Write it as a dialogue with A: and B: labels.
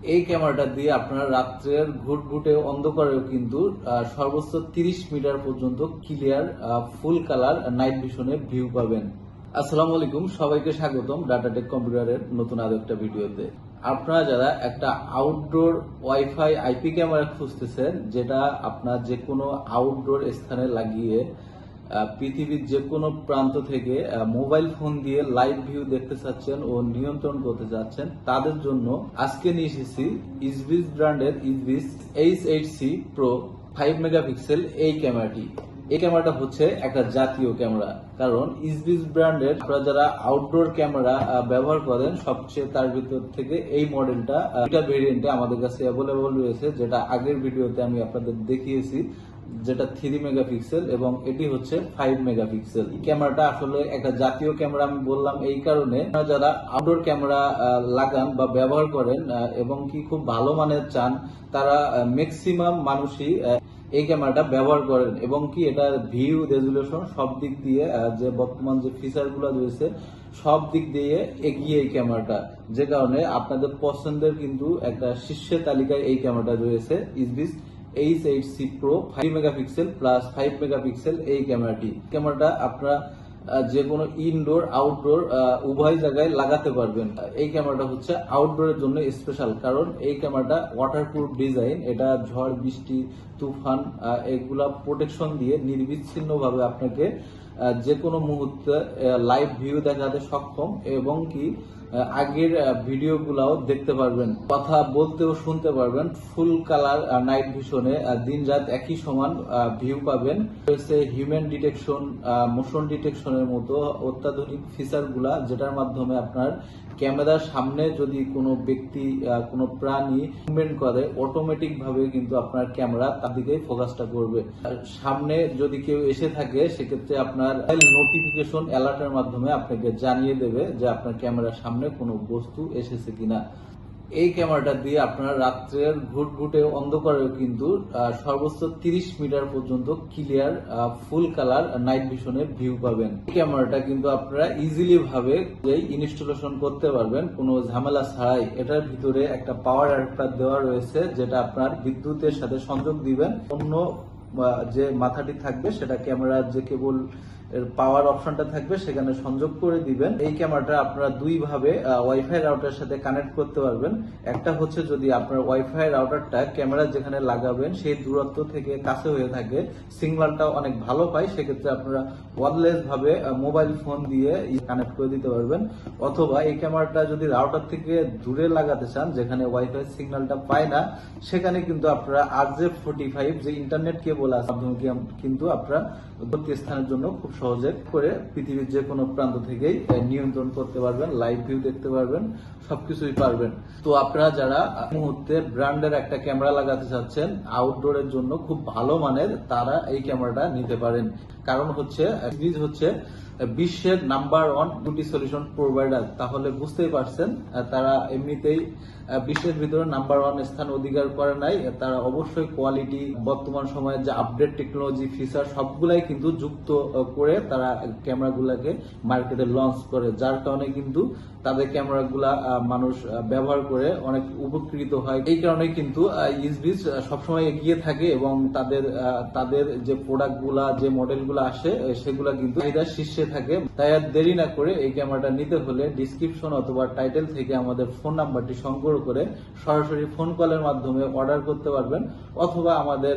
A: এই ক্যামেরাটা দিয়ে আপনারা রাত্রের ঘুটঘুটে অন্ধকারেও কিন্তু সর্বোচ্চ 30 মিটার পর্যন্ত ক্লিয়ার ফুল কালার নাইট ভিশনে ভিউ পাবেন। আসসালামু আলাইকুম, সবাইকে স্বাগতম ডাটাটেক কম্পিউটারের নতুন আরো একটা ভিডিওতে। আপনারা যারা একটা আউটডোর ওয়াইফাই আইপি ক্যামেরা খুঁজতেছেন, যেটা আপনার যে কোনো আউটডোর স্থানে লাগিয়ে পৃথিবীর যে কোনো প্রান্ত থেকে মোবাইল ফোন দিয়ে লাইভ ভিউ দেখতে চাচ্ছেন ও নিয়ন্ত্রণ করতে চাচ্ছেন, তাদের জন্য আজকে নিয়ে এসেছি ইসবিস ব্র্যান্ডের ইসবিস H8C Pro 5 মেগাপিক্সেল এই ক্যামেরাটি। এই ক্যামেরাটা হচ্ছে একটা জাতীয় ক্যামেরা, কারণ ইসবিস ব্র্যান্ডের আপনারা যারা আউটডোর ক্যামেরা ব্যবহার করেন, সবচেয়ে তার ভিতর থেকে এই মডেলটা দুটা ভেরিয়েন্টে আমাদের কাছে অ্যাভেলেবল রয়েছে, যেটা আগের ভিডিওতে আমি আপনাদের দেখিয়েছি, যেটা 3 মেগাপিক্সেল এবং এটি হচ্ছে 5 মেগাপিক্সেল। ক্যামেরাটা আসলে একটা জাতীয় ক্যামেরা আমি বললাম এই কারণে, যারা আউটডোর ক্যামেরা লাগান বা ব্যবহার করেন এবং কি খুব ভালো মানের চান, তারা ম্যাক্সিমাম মানুষই এই ক্যামেরাটা ব্যবহার করেন এবং কি এটা ভিউ রেজুলেশন সব দিক দিয়ে যে বর্তমান যে ফিচার গুলো রয়েছে সব দিক দিয়ে এগিয়ে এই ক্যামেরাটা, যে কারণে আপনাদের পছন্দের কিন্তু একটা শীর্ষে তালিকায় এই ক্যামেরাটা রয়েছে ইসবিস H8C Pro 5 megapixel plus 5 megapixel এই ক্যামেরাটা আপনারা যে কোনো ইনডোর আউটডোর উভয় জায়গায় লাগাতে পারবেন। এই ক্যামেরাটা হচ্ছে আউটডোরের জন্য স্পেশাল, কারণ এই ক্যামেরাটা ওয়াটারপ্রুফ ডিজাইন, এটা ঝড় বৃষ্টি তুফান এগুলা প্রোটেকশন দিয়ে নির্বিচ্ছিন্ন ভাবে আপনাকে যে কোনো মুহূর্তে লাইভ ভিউ দেখাতে সক্ষম এবং কি আগের ভিডিওগুলাও দেখতে পারবেন, কথা বলতেও শুনতে পারবেন। ফুল কালার নাইট ভিশনে দিন রাত একই সমান ভিউ পাবেন। রয়েছে হিউম্যান ডিটেকশন, মোশন ডিটেকশনের মতো অত্যাধুনিক ফিচার গুলা, যেটার মাধ্যমে আপনার ক্যামেরার সামনে যদি কোনো ব্যক্তি কোনো প্রাণী মুভমেন্ট করে, অটোমেটিক ভাবে কিন্তু আপনার ক্যামেরা তার দিকেই ফোকাসটা করবে। সামনে যদি কেউ এসে থাকে, সেক্ষেত্রে আপনার নোটিফিকেশন অ্যালার্টের মাধ্যমে আপনাকে জানিয়ে দেবে যে আপনার ক্যামেরার সামনে কোনো বস্তু এসেছে কিনা। এই ক্যামেরাটা দিয়ে আপনারা রাত্রের ঘুটঘুটে অন্ধকারেও কিন্তু সর্বোচ্চ 30 মিটার পর্যন্ত ক্লিয়ার ফুল কালার নাইট ভিশনে ভিউ পাবেন। এই ক্যামেরাটা কিন্তু আপনারা ইজিলি ভাবে ইনস্টলেশন করতে পারবেন কোনো ঝামেলা ছাড়াই। এটার ভিতরে একটা পাওয়ার অ্যাডাপ্টার দেওয়া রয়েছে, যেটা আপনার বিদ্যুতের সাথে সংযোগ দিবেন। অন্য যে মাথাটি থাকবে সেটা ক্যামেরার যে কেবল এর পাওয়ার অপশনটা থাকবে সেখানে সংযোগ করে দিবেন। এই ক্যামেরাটা আপনারা দুই ভাবে ওয়াইফাই রাউটারের সাথে কানেক্ট করতে পারবেন। একটা হচ্ছে যদি আপনার ওয়াইফাই রাউটারটা ক্যামেরা যেখানে লাগাবেন সেই দূরত্ব থেকে কাছে হয়ে থাকে, সিগন্যালটা অনেক ভালো পায়, সেক্ষেত্রে আপনারা ওয়্যারলেস ভাবে মোবাইল ফোন দিয়ে কানেক্ট করে দিতে পারবেন। অথবা এই ক্যামেরাটা যদি রাউটার থেকে দূরে লাগাতে চান, যেখানে ওয়াইফাই সিগন্যালটা পায় না, সেখানে কিন্তু আপনারা RJ45 যে ইন্টারনেট কেবল আছে মাধ্যমে কিন্তু আপনারা প্রতি স্থানের জন্য খুব সহজে করে পৃথিবীর যে কোনো প্রান্ত থেকেই নিয়ন্ত্রণ করতে পারবেন, লাইভ ভিউ দেখতে পারবেন, সবকিছুই পারবেন। তো আপনারা যারা মুহূর্তে ব্র্যান্ডের একটা ক্যামেরা লাগাতে চাচ্ছেন আউটডোরের জন্য খুব ভালো মানের, তারা এই ক্যামেরাটা নিতে পারেন। কারণ হচ্ছে বিশ্বের নাম্বার 1 বিউটি সলিউশন প্রোভাইডার, তাহলে বুঝতেই পারছেন তারা এমনিতেই বিশ্বের ভিতরে নাম্বার 1 স্থান অধিকার করে নাই। তারা অবশ্যই কোয়ালিটি, বর্তমান সময়ে যে আপডেট টেকনোলজি ফিচার সবগুলাই কিন্তু যুক্ত করে তারা ক্যামেরাগুলোকে মার্কেটে লঞ্চ করে, যার কারণে কিন্তু তাদের ক্যামেরাগুলা মানুষ ব্যবহার করে অনেক উপকৃত হয়। এই কারণে কিন্তু ইসবিস সবসময় এগিয়ে থাকে এবং তাদের যে প্রোডাক্টগুলা, যে মডেলগুলো আসে, সেগুলা কিন্তু চাহিদার শীর্ষে থাকে। তাই আর দেরি না করে এই ক্যামেরাটা নিতে হলে ডিসক্রিপশন অথবা টাইটেল থেকে আমাদের ফোন নাম্বারটি সংগ্রহ করে সরাসরি ফোন কলের মাধ্যমে অর্ডার করতে পারবেন, অথবা আমাদের